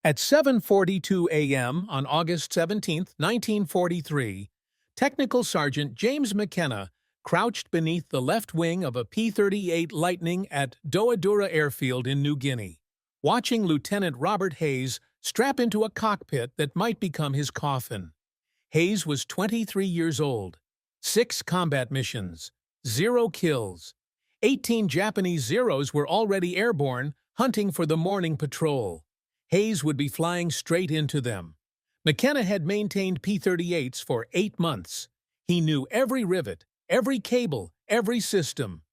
At 7:42 a.m. on August 17, 1943, Technical Sergeant James McKenna crouched beneath the left wing of a P-38 Lightning at WWII Airfield in New Guinea, watching Lieutenant Robert Hayes strap into a cockpit that might become his coffin. Hayes was 23 years old, 6 combat missions, 0 kills. 18 Japanese Zeros were already airborne, hunting for the morning patrol. Hayes would be flying straight into them. McKenna had maintained P-38s for 8 months. He knew every rivet, every cable, every system.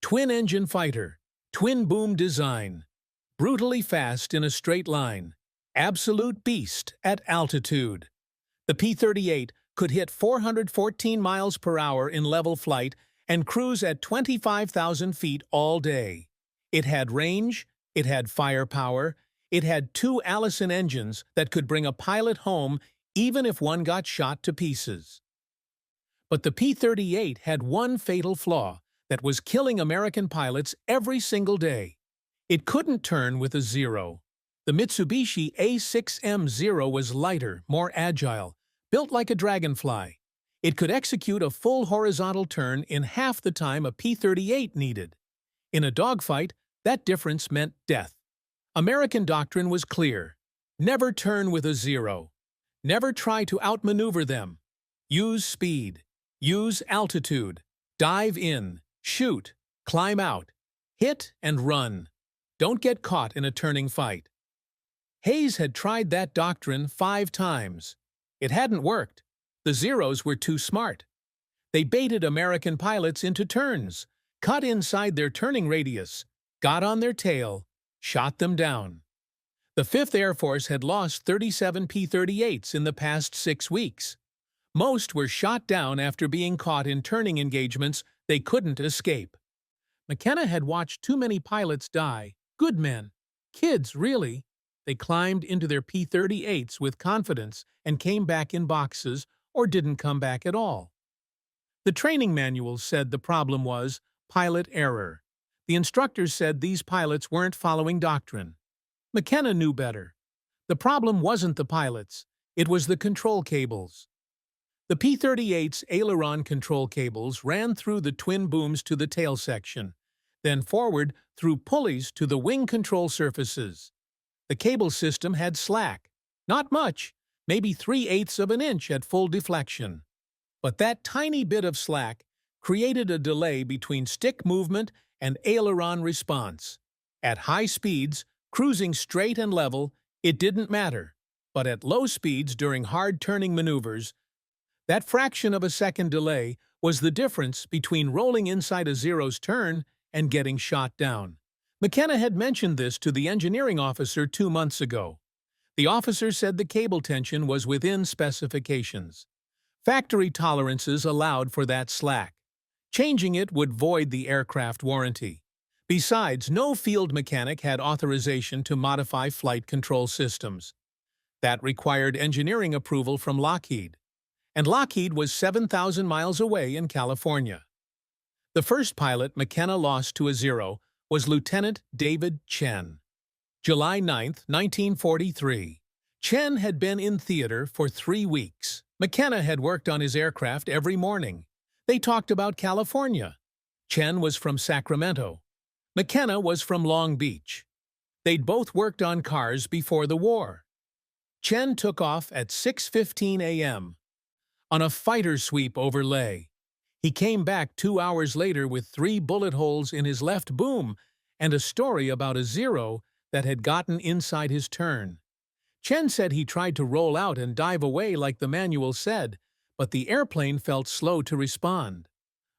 Twin-engine fighter, twin-boom design. Brutally fast in a straight line. Absolute beast at altitude. The P-38 could hit 414 miles per hour in level flight and cruise at 25,000 feet all day. It had range, it had firepower, it had 2 Allison engines that could bring a pilot home even if one got shot to pieces. But the P-38 had one fatal flaw that was killing American pilots every single day. It couldn't turn with a zero. The Mitsubishi A6M0 was lighter, more agile, built like a dragonfly. It could execute a full horizontal turn in half the time a P-38 needed. In a dogfight, that difference meant death. American doctrine was clear. Never turn with a zero. Never try to outmaneuver them. Use speed. Use altitude. Dive in. Shoot. Climb out. Hit and run. Don't get caught in a turning fight. Hayes had tried that doctrine 5 times. It hadn't worked. The Zeros were too smart. They baited American pilots into turns, cut inside their turning radius, got on their tail, shot them down. The 5th Air Force had lost 37 P-38s in the past 6 weeks. Most were shot down after being caught in turning engagements they couldn't escape. McKenna had watched too many pilots die, good men, kids really. They climbed into their P-38s with confidence and came back in boxes or didn't come back at all. The training manuals said the problem was pilot error. The instructors said these pilots weren't following doctrine. McKenna knew better. The problem wasn't the pilots, it was the control cables. The P-38's aileron control cables ran through the twin booms to the tail section, then forward through pulleys to the wing control surfaces. The cable system had slack. Not much, maybe 3/8 of an inch at full deflection. But that tiny bit of slack created a delay between stick movement and aileron response. At high speeds, cruising straight and level, it didn't matter. But at low speeds during hard turning maneuvers, that fraction of a second delay was the difference between rolling inside a Zero's turn and getting shot down. McKenna had mentioned this to the engineering officer 2 months ago. The officer said the cable tension was within specifications. Factory tolerances allowed for that slack. Changing it would void the aircraft warranty. Besides, no field mechanic had authorization to modify flight control systems. That required engineering approval from Lockheed. And Lockheed was 7,000 miles away in California. The first pilot McKenna lost to a Zero was Lieutenant David Chen. July 9, 1943. Chen had been in theater for 3 weeks. McKenna had worked on his aircraft every morning. They talked about California. Chen was from Sacramento. McKenna was from Long Beach. They'd both worked on cars before the war. Chen took off at 6:15 a.m. on a fighter sweep over Leh. He came back 2 hours later with 3 bullet holes in his left boom and a story about a Zero that had gotten inside his turn. Chen said he tried to roll out and dive away like the manual said, but the airplane felt slow to respond.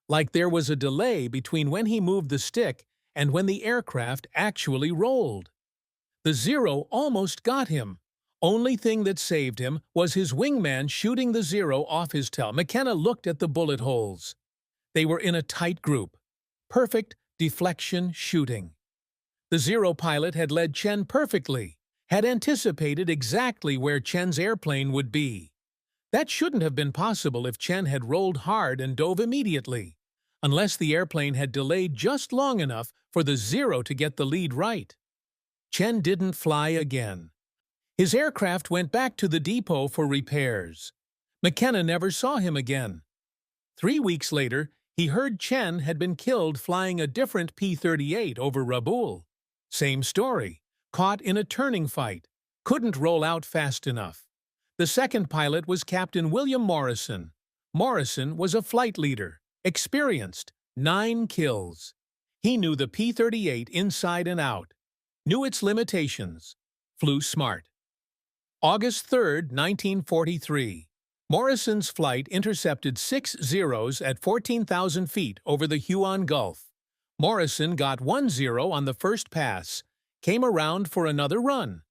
Like there was a delay between when he moved the stick and when the aircraft actually rolled. The Zero almost got him. Only thing that saved him was his wingman shooting the Zero off his tail. McKenna looked at the bullet holes. They were in a tight group. Perfect deflection shooting. The Zero pilot had led Chen perfectly, had anticipated exactly where Chen's airplane would be. That shouldn't have been possible if Chen had rolled hard and dove immediately, unless the airplane had delayed just long enough for the Zero to get the lead right. Chen didn't fly again. His aircraft went back to the depot for repairs. McKenna never saw him again. 3 weeks later, he heard Chen had been killed flying a different P-38 over Rabaul. Same story. Caught in a turning fight. Couldn't roll out fast enough. The second pilot was Captain William Morrison. Morrison was a flight leader, experienced, 9 kills. He knew the P-38 inside and out, knew its limitations, flew smart. August 3, 1943. Morrison's flight intercepted 6 Zeros at 14,000 feet over the Huon Gulf. Morrison got 1 Zero on the first pass, came around for another run.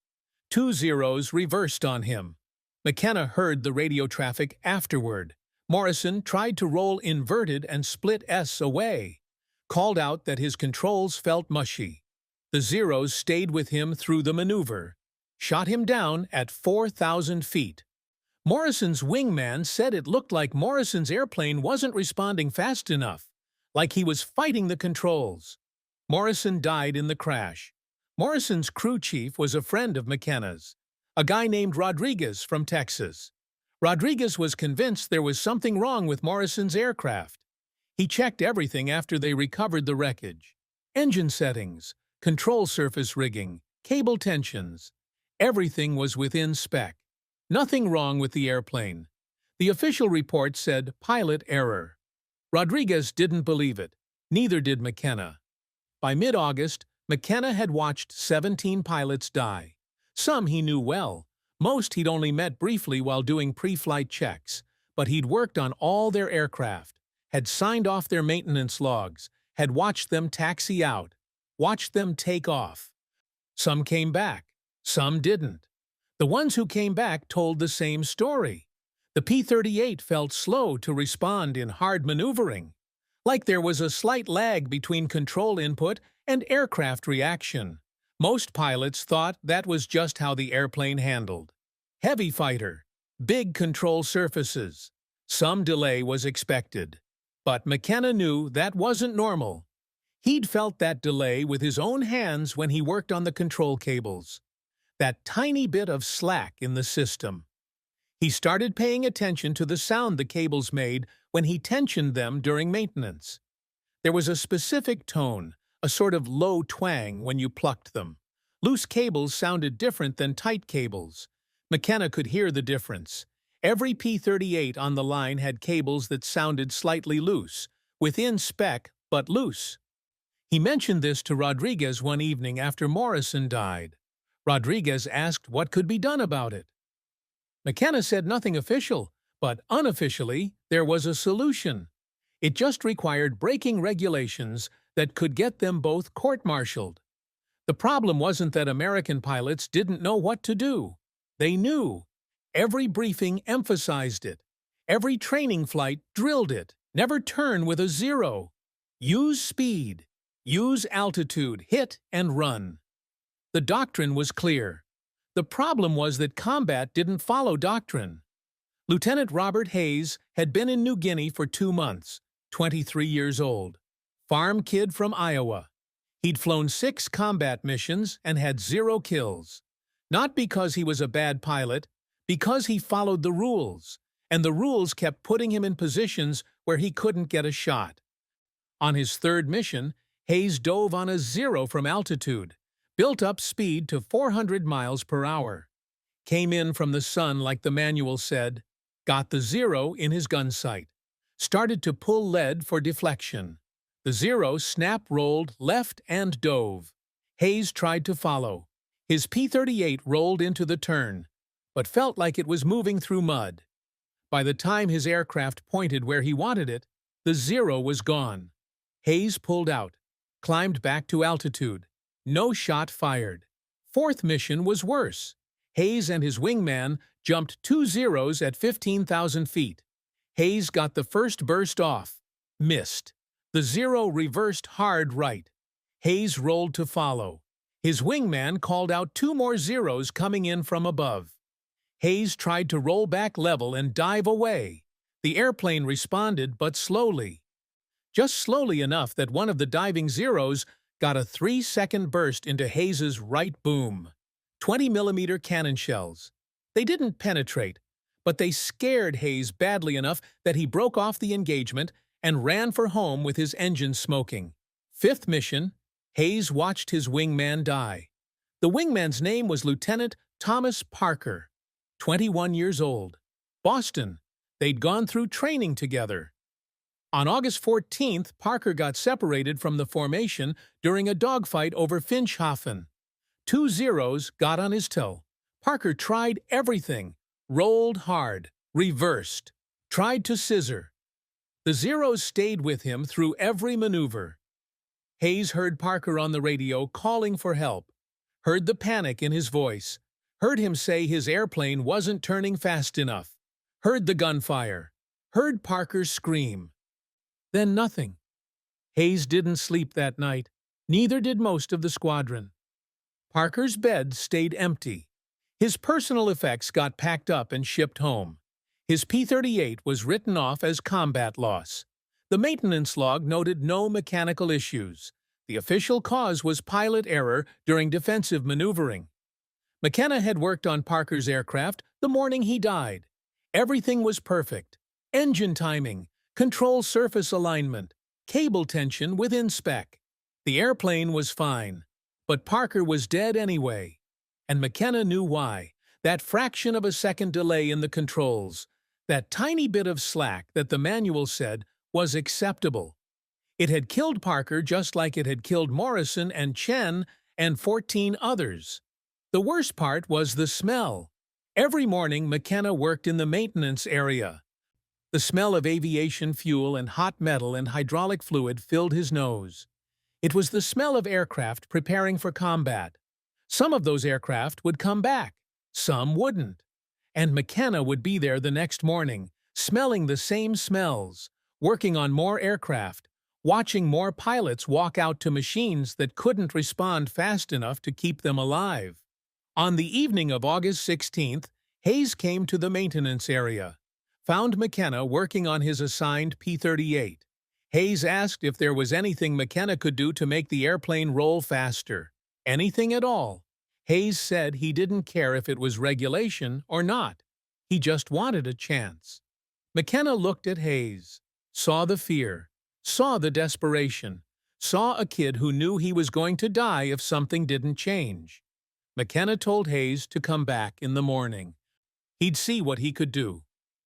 2 Zeros reversed on him. McKenna heard the radio traffic afterward. Morrison tried to roll inverted and split S away. Called out that his controls felt mushy. The Zeros stayed with him through the maneuver. Shot him down at 4,000 feet. Morrison's wingman said it looked like Morrison's airplane wasn't responding fast enough, like he was fighting the controls. Morrison died in the crash. Morrison's crew chief was a friend of McKenna's, a guy named Rodriguez from Texas. Rodriguez was convinced there was something wrong with Morrison's aircraft. He checked everything after they recovered the wreckage. Engine settings, control surface rigging, cable tensions. Everything was within spec. Nothing wrong with the airplane. The official report said pilot error. Rodriguez didn't believe it. Neither did McKenna. By mid-August, McKenna had watched 17 pilots die. Some he knew well. Most he'd only met briefly while doing pre-flight checks. But he'd worked on all their aircraft, had signed off their maintenance logs, had watched them taxi out, watched them take off. Some came back. Some didn't. The ones who came back told the same story. The P-38 felt slow to respond in hard maneuvering, like there was a slight lag between control input and aircraft reaction. Most pilots thought that was just how the airplane handled. Heavy fighter, big control surfaces. Some delay was expected. But McKenna knew that wasn't normal. He'd felt that delay with his own hands when he worked on the control cables. That tiny bit of slack in the system. He started paying attention to the sound the cables made when he tensioned them during maintenance. There was a specific tone, a sort of low twang when you plucked them. Loose cables sounded different than tight cables. McKenna could hear the difference. Every P-38 on the line had cables that sounded slightly loose, within spec but loose. He mentioned this to Rodriguez one evening after Morrison died. Rodriguez asked what could be done about it. McKenna said nothing official, but unofficially there was a solution. It just required braking regulations that could get them both court-martialed. The problem wasn't that American pilots didn't know what to do. They knew. Every briefing emphasized it. Every training flight drilled it. Never turn with a zero. Use speed. Use altitude. Hit and run. The doctrine was clear. The problem was that combat didn't follow doctrine. Lieutenant Robert Hayes had been in New Guinea for 2 months, 23 years old. Farm kid from Iowa. He'd flown 6 combat missions and had 0 kills. Not because he was a bad pilot, because he followed the rules, and the rules kept putting him in positions where he couldn't get a shot. On his 3rd mission, Hayes dove on a 0 from altitude, built up speed to 400 miles per hour. Came in from the sun like the manual said, got the 0 in his gun sight, started to pull lead for deflection. The 0 snap-rolled left and dove. Hayes tried to follow. His P-38 rolled into the turn, but felt like it was moving through mud. By the time his aircraft pointed where he wanted it, the 0 was gone. Hayes pulled out, climbed back to altitude. No shot fired. 4th mission was worse. Hayes and his wingman jumped 2 zeros at 15,000 feet. Hayes got the first burst off. Missed. The 0 reversed hard right. Hayes rolled to follow. His wingman called out 2 more zeros coming in from above. Hayes tried to roll back level and dive away. The airplane responded, but slowly. Just slowly enough that one of the diving zeros got a 3-second burst into Hayes's right boom. 20mm cannon shells. They didn't penetrate, but they scared Hayes badly enough that he broke off the engagement and ran for home with his engine smoking. Fifth mission, Hayes watched his wingman die. The wingman's name was Lieutenant Thomas Parker, 21 years old. Boston. They'd gone through training together. On August 14th, Parker got separated from the formation during a dogfight over Finschhafen. 2 Zeros got on his toe. Parker tried everything, rolled hard, reversed, tried to scissor. The Zeros stayed with him through every maneuver. Hayes heard Parker on the radio calling for help, heard the panic in his voice, heard him say his airplane wasn't turning fast enough, heard the gunfire, heard Parker scream. Then nothing. Hayes didn't sleep that night, neither did most of the squadron. Parker's bed stayed empty. His personal effects got packed up and shipped home. His P-38 was written off as combat loss. The maintenance log noted no mechanical issues. The official cause was pilot error during defensive maneuvering. McKenna had worked on Parker's aircraft the morning he died. Everything was perfect. Engine timing, control surface alignment, cable tension within spec. The airplane was fine, but Parker was dead anyway. And McKenna knew why. That fraction of a second delay in the controls, that tiny bit of slack that the manual said was acceptable. It had killed Parker just like it had killed Morrison and Chen and 14 others. The worst part was the smell. Every morning, McKenna worked in the maintenance area. The smell of aviation fuel and hot metal and hydraulic fluid filled his nose. It was the smell of aircraft preparing for combat. Some of those aircraft would come back, some wouldn't. And McKenna would be there the next morning, smelling the same smells, working on more aircraft, watching more pilots walk out to machines that couldn't respond fast enough to keep them alive. On the evening of August 16th, Hayes came to the maintenance area, found McKenna working on his assigned P-38. Hayes asked if there was anything McKenna could do to make the airplane roll faster. Anything at all. Hayes said he didn't care if it was regulation or not. He just wanted a chance. McKenna looked at Hayes, saw the fear, saw the desperation, saw a kid who knew he was going to die if something didn't change. McKenna told Hayes to come back in the morning. He'd see what he could do.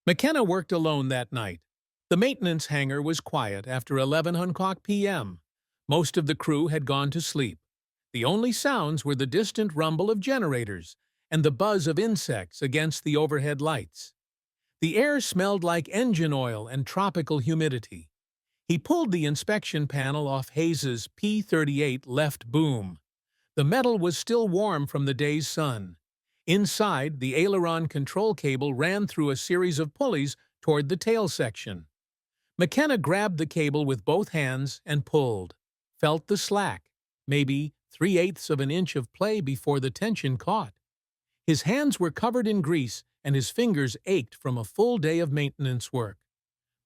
McKenna worked alone that night. The maintenance hangar was quiet after 11:00 p.m. Most of the crew had gone to sleep. The only sounds were the distant rumble of generators and the buzz of insects against the overhead lights. The air smelled like engine oil and tropical humidity. He pulled the inspection panel off Hayes's P-38 left boom. The metal was still warm from the day's sun. Inside, the aileron control cable ran through a series of pulleys toward the tail section. McKenna grabbed the cable with both hands and pulled. Felt the slack, maybe 3/8 of an inch of play before the tension caught. His hands were covered in grease and his fingers ached from a full day of maintenance work.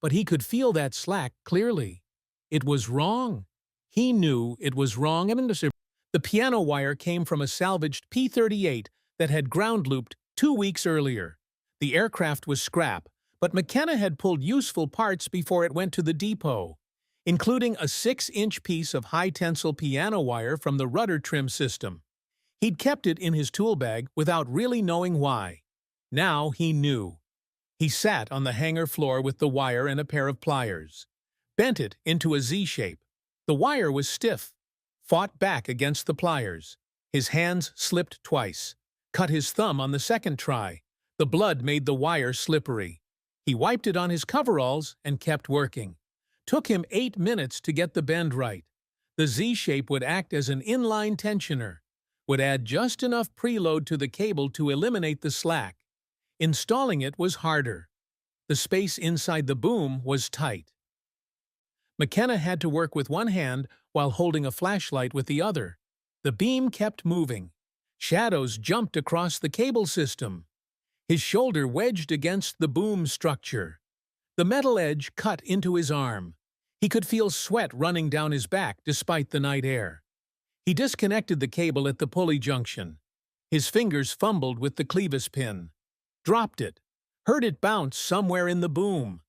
But he could feel that slack clearly. It was wrong. He knew it was wrong. The piano wire came from a salvaged P-38 that had ground-looped 2 weeks earlier. The aircraft was scrap, but McKenna had pulled useful parts before it went to the depot, including a 6-inch piece of high-tensile piano wire from the rudder trim system. He'd kept it in his tool bag without really knowing why. Now he knew. He sat on the hangar floor with the wire and a pair of pliers, bent it into a Z shape. The wire was stiff, fought back against the pliers. His hands slipped twice, cut his thumb on the second try. The blood made the wire slippery. He wiped it on his coveralls and kept working. Took him 8 minutes to get the bend right. The Z-shape would act as an inline tensioner, would add just enough preload to the cable to eliminate the slack. Installing it was harder. The space inside the boom was tight. McKenna had to work with one hand while holding a flashlight with the other. The beam kept moving. Shadows jumped across the cable system. His shoulder wedged against the boom structure. The metal edge cut into his arm. He could feel sweat running down his back despite the night air. He disconnected the cable at the pulley junction. His fingers fumbled with the clevis pin. Dropped it. Heard it bounce somewhere in the boom.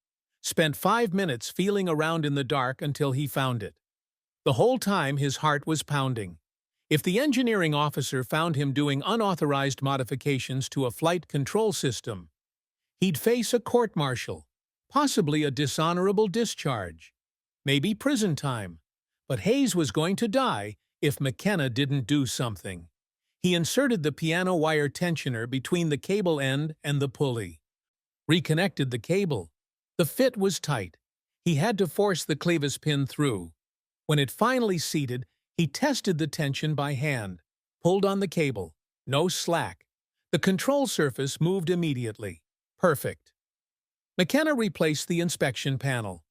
Spent 5 minutes feeling around in the dark until he found it. The whole time his heart was pounding. If the engineering officer found him doing unauthorized modifications to a flight control system, he'd face a court-martial, possibly a dishonorable discharge, maybe prison time. But Hayes was going to die if McKenna didn't do something. He inserted the piano wire tensioner between the cable end and the pulley. Reconnected the cable. The fit was tight. He had to force the clevis pin through. When it finally seated, he tested the tension by hand, pulled on the cable. No slack. The control surface moved immediately. Perfect. McKenna replaced the inspection panel,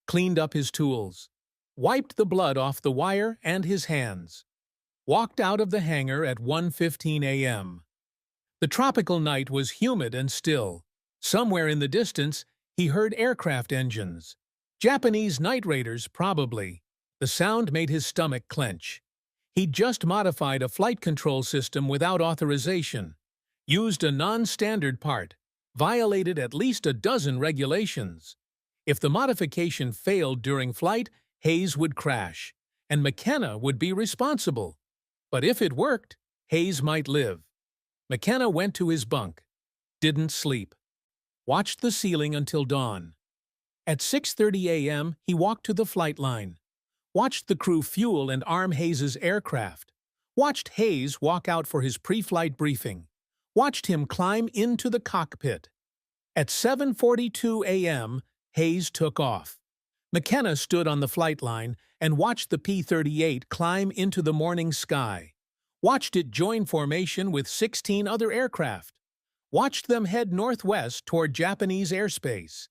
cleaned up his tools, wiped the blood off the wire and his hands, walked out of the hangar at 1:15 a.m. The tropical night was humid and still. Somewhere in the distance, he heard aircraft engines. Japanese night raiders, probably. The sound made his stomach clench. He'd just modified a flight control system without authorization, used a non-standard part, violated at least a dozen regulations. If the modification failed during flight, Hayes would crash, and McKenna would be responsible. But if it worked, Hayes might live. McKenna went to his bunk. Didn't sleep. Watched the ceiling until dawn. At 6:30 a.m., he walked to the flight line. Watched the crew fuel and arm Hayes's aircraft. Watched Hayes walk out for his pre-flight briefing. Watched him climb into the cockpit. At 7:42 a.m., Hayes took off. McKenna stood on the flight line and watched the P-38 climb into the morning sky. Watched it join formation with 16 other aircraft. Watched them head northwest toward Japanese airspace.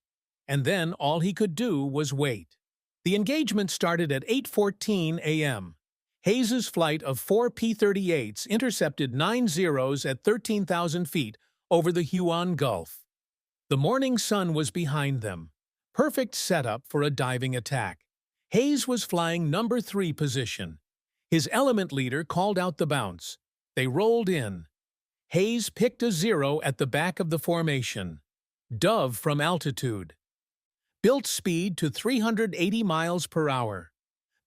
And then all he could do was wait. The engagement started at 8:14 a.m. Hayes's flight of 4 P-38s intercepted 9 Zeros at 13,000 feet over the Huon Gulf. The morning sun was behind them. Perfect setup for a diving attack. Hayes was flying number 3 position. His element leader called out the bounce. They rolled in. Hayes picked a 0 at the back of the formation. Dove from altitude. Built speed to 380 miles per hour.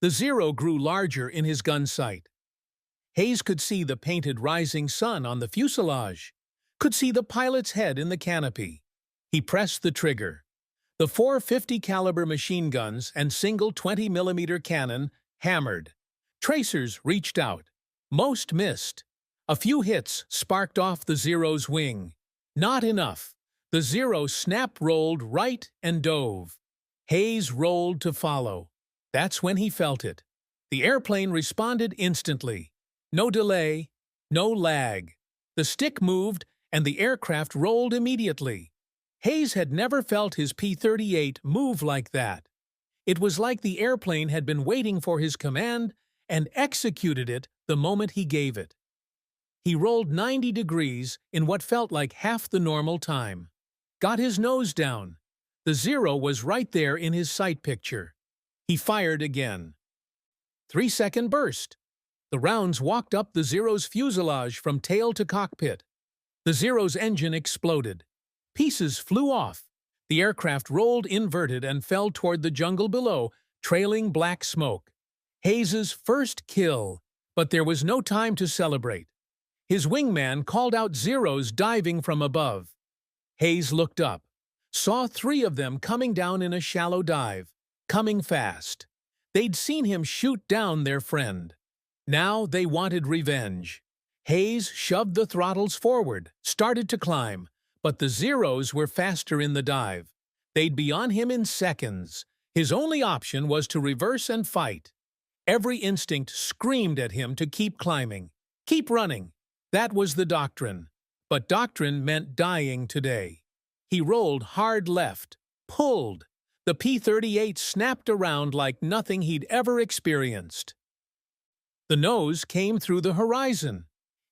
The 0 grew larger in his gun sight. Hayes could see the painted rising sun on the fuselage, could see the pilot's head in the canopy. He pressed the trigger. The 450 caliber machine guns and single 20mm cannon hammered. Tracers reached out. Most missed. A few hits sparked off the 0's wing. Not enough. The 0 snap-rolled right and dove. Hayes rolled to follow. That's when he felt it. The airplane responded instantly. No delay, no lag. The stick moved, and the aircraft rolled immediately. Hayes had never felt his P-38 move like that. It was like the airplane had been waiting for his command and executed it the moment he gave it. He rolled 90 degrees in what felt like half the normal time. Got his nose down. The 0 was right there in his sight picture. He fired again. 3-second burst. The rounds walked up the 0's fuselage from tail to cockpit. The 0's engine exploded. Pieces flew off. The aircraft rolled inverted and fell toward the jungle below, trailing black smoke. Hayes's first kill, but there was no time to celebrate. His wingman called out 0s diving from above. Hayes looked up, saw 3 of them coming down in a shallow dive, coming fast. They'd seen him shoot down their friend. Now they wanted revenge. Hayes shoved the throttles forward, started to climb, but the 0s were faster in the dive. They'd be on him in seconds. His only option was to reverse and fight. Every instinct screamed at him to keep climbing, keep running. That was the doctrine. But doctrine meant dying today. He rolled hard left, pulled. The P-38 snapped around like nothing he'd ever experienced. The nose came through the horizon.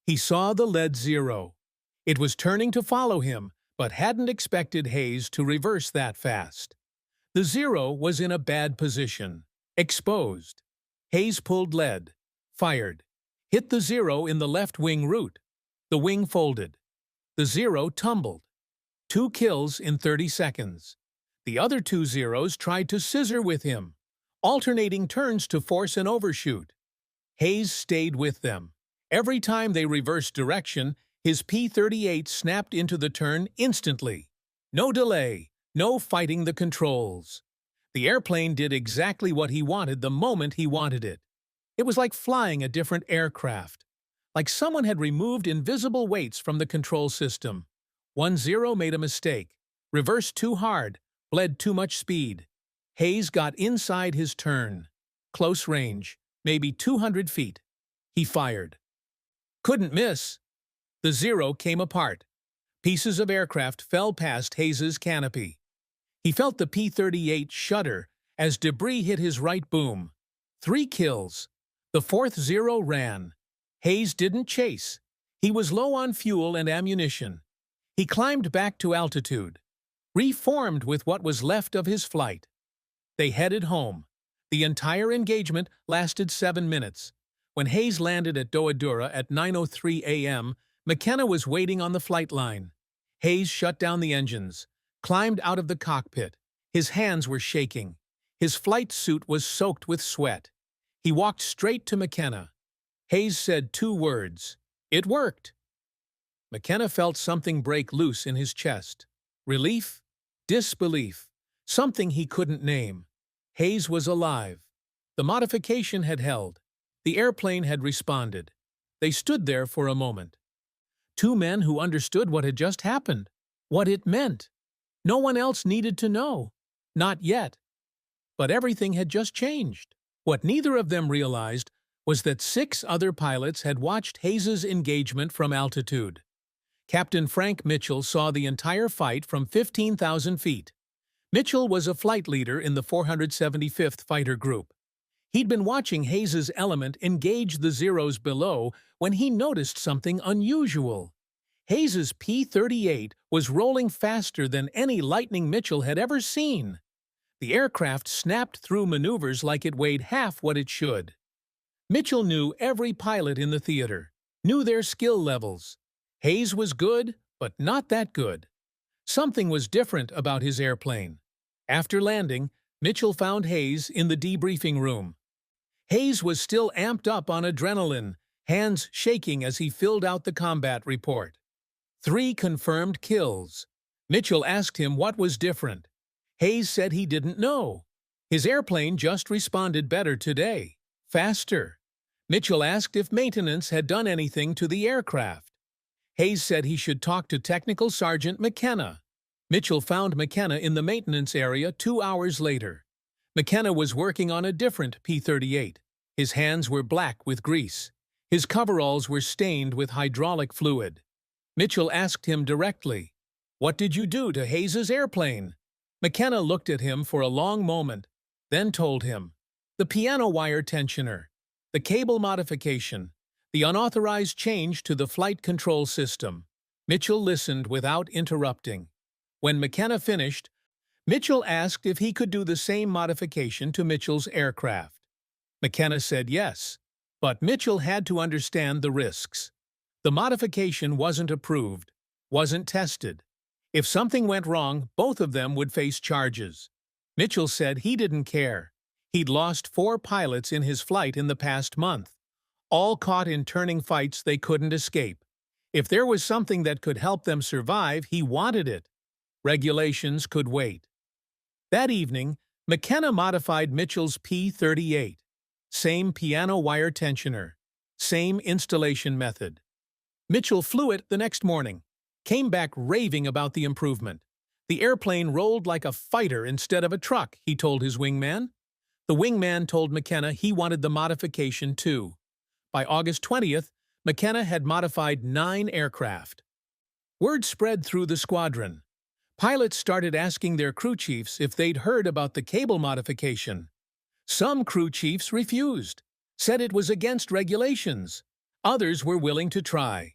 He saw the lead 0. It was turning to follow him, but hadn't expected Hayes to reverse that fast. The 0 was in a bad position, exposed. Hayes pulled lead, fired, hit the 0 in the left wing root. The wing folded. The Zero tumbled. 2 kills in 30 seconds. The other 2 Zeros tried to scissor with him, alternating turns to force an overshoot. Hayes stayed with them. Every time they reversed direction, his P-38 snapped into the turn instantly. No delay, no fighting the controls. The airplane did exactly what he wanted the moment he wanted it. It was like flying a different aircraft. Like someone had removed invisible weights from the control system. 1 Zero made a mistake, reversed too hard, bled too much speed. Hayes got inside his turn. Close range, maybe 200 feet. He fired. Couldn't miss. The Zero came apart. Pieces of aircraft fell past Hayes's canopy. He felt the P-38 shudder as debris hit his right boom. 3 kills. The 4th Zero ran. Hayes didn't chase. He was low on fuel and ammunition. He climbed back to altitude, reformed with what was left of his flight. They headed home. The entire engagement lasted 7 minutes. When Hayes landed at Doadura at 9:03 a.m., McKenna was waiting on the flight line. Hayes shut down the engines, climbed out of the cockpit. His hands were shaking. His flight suit was soaked with sweat. He walked straight to McKenna. Hayes said 2 words. It worked. McKenna felt something break loose in his chest. Relief? Disbelief. Something he couldn't name. Hayes was alive. The modification had held. The airplane had responded. They stood there for a moment. 2 men who understood what had just happened. What it meant. No one else needed to know. Not yet. But everything had just changed. What neither of them realized was that 6 other pilots had watched Hayes's engagement from altitude. Captain Frank Mitchell saw the entire fight from 15,000 feet. Mitchell was a flight leader in the 475th Fighter Group. He'd been watching Hayes's element engage the Zeros below when he noticed something unusual. Hayes's P-38 was rolling faster than any Lightning Mitchell had ever seen. The aircraft snapped through maneuvers like it weighed half what it should. Mitchell knew every pilot in the theater, knew their skill levels. Hayes was good, but not that good. Something was different about his airplane. After landing, Mitchell found Hayes in the debriefing room. Hayes was still amped up on adrenaline, hands shaking as he filled out the combat report. 3 confirmed kills. Mitchell asked him what was different. Hayes said he didn't know. His airplane just responded better today. Faster. Mitchell asked if maintenance had done anything to the aircraft. Hayes said he should talk to Technical Sergeant McKenna. Mitchell found McKenna in the maintenance area 2 hours later. McKenna was working on a different P-38. His hands were black with grease. His coveralls were stained with hydraulic fluid. Mitchell asked him directly, "What did you do to Hayes's airplane?" McKenna looked at him for a long moment, then told him, "The piano wire tensioner, the cable modification, the unauthorized change to the flight control system." Mitchell listened without interrupting. When McKenna finished, Mitchell asked if he could do the same modification to Mitchell's aircraft. McKenna said yes, but Mitchell had to understand the risks. The modification wasn't approved, wasn't tested. If something went wrong, both of them would face charges. Mitchell said he didn't care. He'd lost 4 pilots in his flight in the past month, all caught in turning fights they couldn't escape. If there was something that could help them survive, he wanted it. Regulations could wait. That evening, McKenna modified Mitchell's P-38. Same piano wire tensioner. Same installation method. Mitchell flew it the next morning, came back raving about the improvement. The airplane rolled like a fighter instead of a truck, he told his wingman. The wingman told McKenna he wanted the modification too. By August 20th, McKenna had modified 9 aircraft. Word spread through the squadron. Pilots started asking their crew chiefs if they'd heard about the cable modification. Some crew chiefs refused, said it was against regulations. Others were willing to try.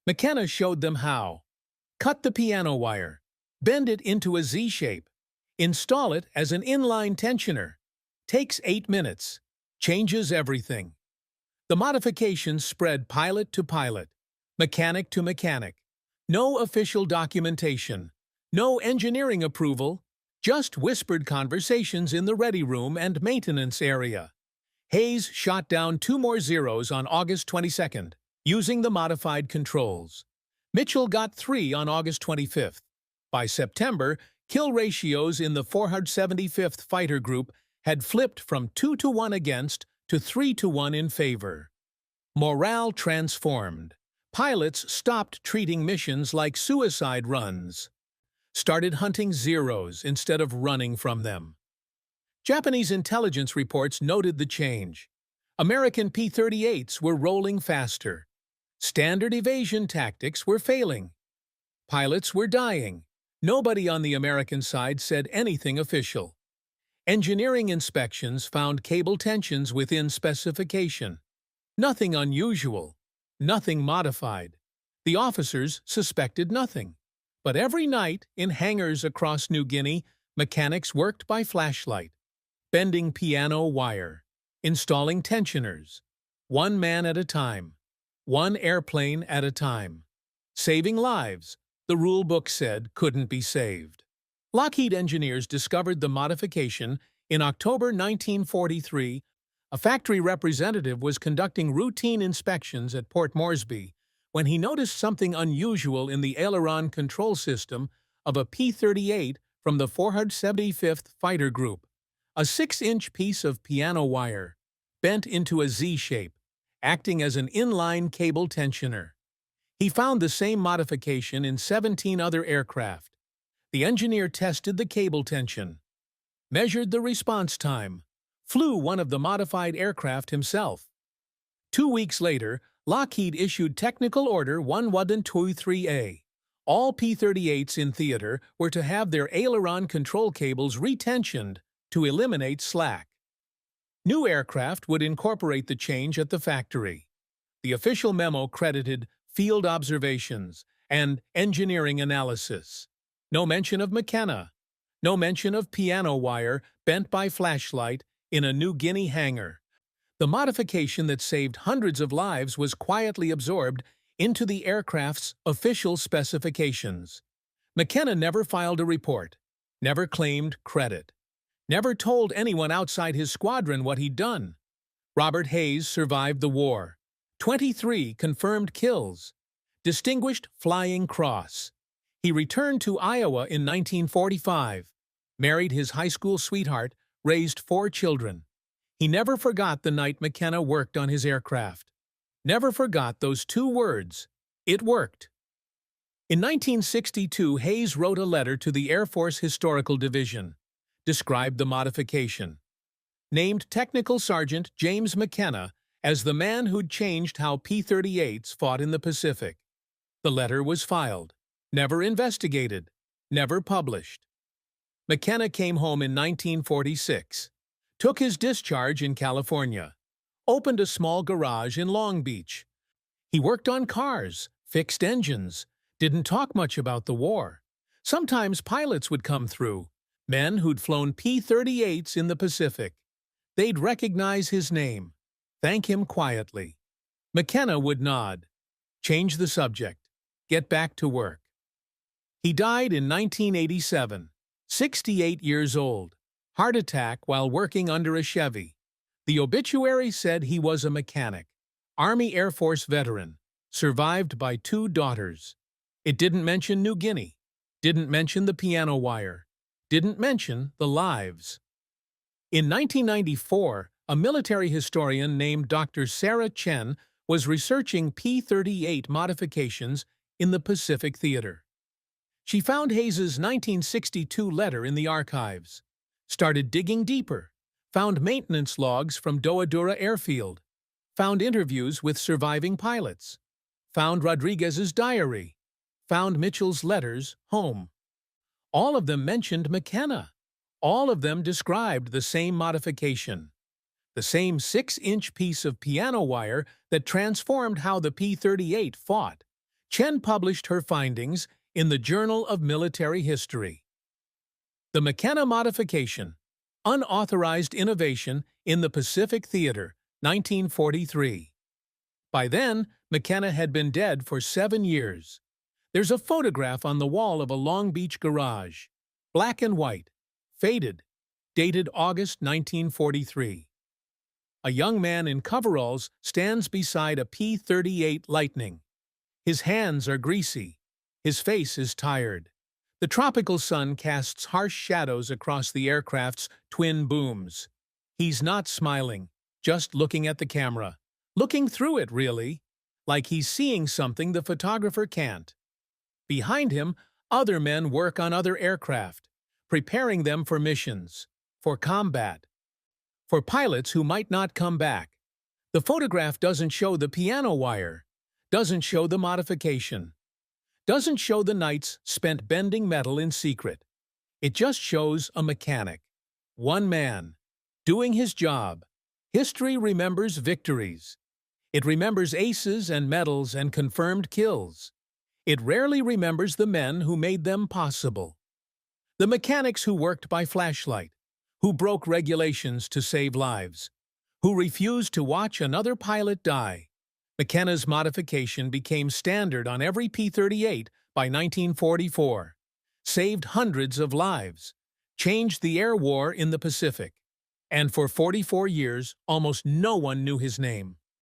McKenna showed them how. Cut the piano wire, bend it into a Z shape, install it as an inline tensioner. Takes 8 minutes. Changes everything. The modifications spread pilot to pilot. Mechanic to mechanic. No official documentation. No engineering approval. Just whispered conversations in the ready room and maintenance area. Hayes shot down 2 more Zeros on August 22nd, using the modified controls. Mitchell got 3 on August 25th. By September, kill ratios in the 475th Fighter Group had flipped from 2-to-1 against to 3-to-1 in favor. Morale transformed. Pilots stopped treating missions like suicide runs. Started hunting Zeros instead of running from them. Japanese intelligence reports noted the change. American P-38s were rolling faster. Standard evasion tactics were failing. Pilots were dying. Nobody on the American side said anything official. Engineering inspections found cable tensions within specification. Nothing unusual. Nothing modified. The officers suspected nothing. But every night, in hangars across New Guinea, mechanics worked by flashlight, bending piano wire, installing tensioners, one man at a time, one airplane at a time. Saving lives, the rule book said, couldn't be saved. Lockheed engineers discovered the modification in October 1943. A factory representative was conducting routine inspections at Port Moresby when he noticed something unusual in the aileron control system of a P-38 from the 475th Fighter Group. A 6-inch piece of piano wire, bent into a Z shape, acting as an inline cable tensioner. He found the same modification in 17 other aircraft. The engineer tested the cable tension, measured the response time, flew one of the modified aircraft himself. 2 weeks later, Lockheed issued Technical Order 1WWII. All P-38s in theater were to have their aileron control cables retensioned to eliminate slack. New aircraft would incorporate the change at the factory. The official memo credited field observations and engineering analysis. No mention of McKenna. No mention of piano wire bent by flashlight in a New Guinea hangar. The modification that saved hundreds of lives was quietly absorbed into the aircraft's official specifications. McKenna never filed a report, never claimed credit, never told anyone outside his squadron what he'd done. Robert Hayes survived the war. 23 confirmed kills. Distinguished Flying Cross. He returned to Iowa in 1945, married his high school sweetheart, raised 4 children. He never forgot the night McKenna worked on his aircraft. Never forgot those 2 words. It worked. In 1962, Hayes wrote a letter to the Air Force Historical Division, described the modification, named Technical Sergeant James McKenna as the man who'd changed how P-38s fought in the Pacific. The letter was filed, never investigated, never published. McKenna came home in 1946, took his discharge in California, opened a small garage in Long Beach. He worked on cars, fixed engines, didn't talk much about the war. Sometimes pilots would come through, men who'd flown P-38s in the Pacific. They'd recognize his name, thank him quietly. McKenna would nod, change the subject, get back to work. He died in 1987, 68 years old. Heart attack while working under a Chevy. The obituary said he was a mechanic, Army Air Force veteran, survived by 2 daughters. It didn't mention New Guinea, didn't mention the piano wire, didn't mention the lives. In 1994, a military historian named Dr. Sarah Chen was researching P-38 modifications in the Pacific Theater. She found Hayes's 1962 letter in the archives, started digging deeper, found maintenance logs from WWII Airfield, found interviews with surviving pilots, found Rodriguez's diary, found Mitchell's letters home. All of them mentioned McKenna. All of them described the same modification, the same 6-inch piece of piano wire that transformed how the P-38 fought. Chen published her findings in the Journal of Military History. The McKenna Modification, Unauthorized Innovation in the Pacific Theater, 1943. By then, McKenna had been dead for 7 years. There's a photograph on the wall of a Long Beach garage. Black and white. Faded. Dated August 1943. A young man in coveralls stands beside a P-38 Lightning. His hands are greasy. His face is tired. The tropical sun casts harsh shadows across the aircraft's twin booms. He's not smiling, just looking at the camera. Looking through it, really. Like he's seeing something the photographer can't. Behind him, other men work on other aircraft, preparing them for missions, for combat, for pilots who might not come back. The photograph doesn't show the piano wire, doesn't show the modification, doesn't show the nights spent bending metal in secret. It just shows a mechanic. One man, doing his job. History remembers victories. It remembers aces and medals and confirmed kills. It rarely remembers the men who made them possible. The mechanics who worked by flashlight, who broke regulations to save lives, who refused to watch another pilot die. McKenna's modification became standard on every P-38 by 1944, saved hundreds of lives, changed the air war in the Pacific, and for 44 years almost no one knew his name.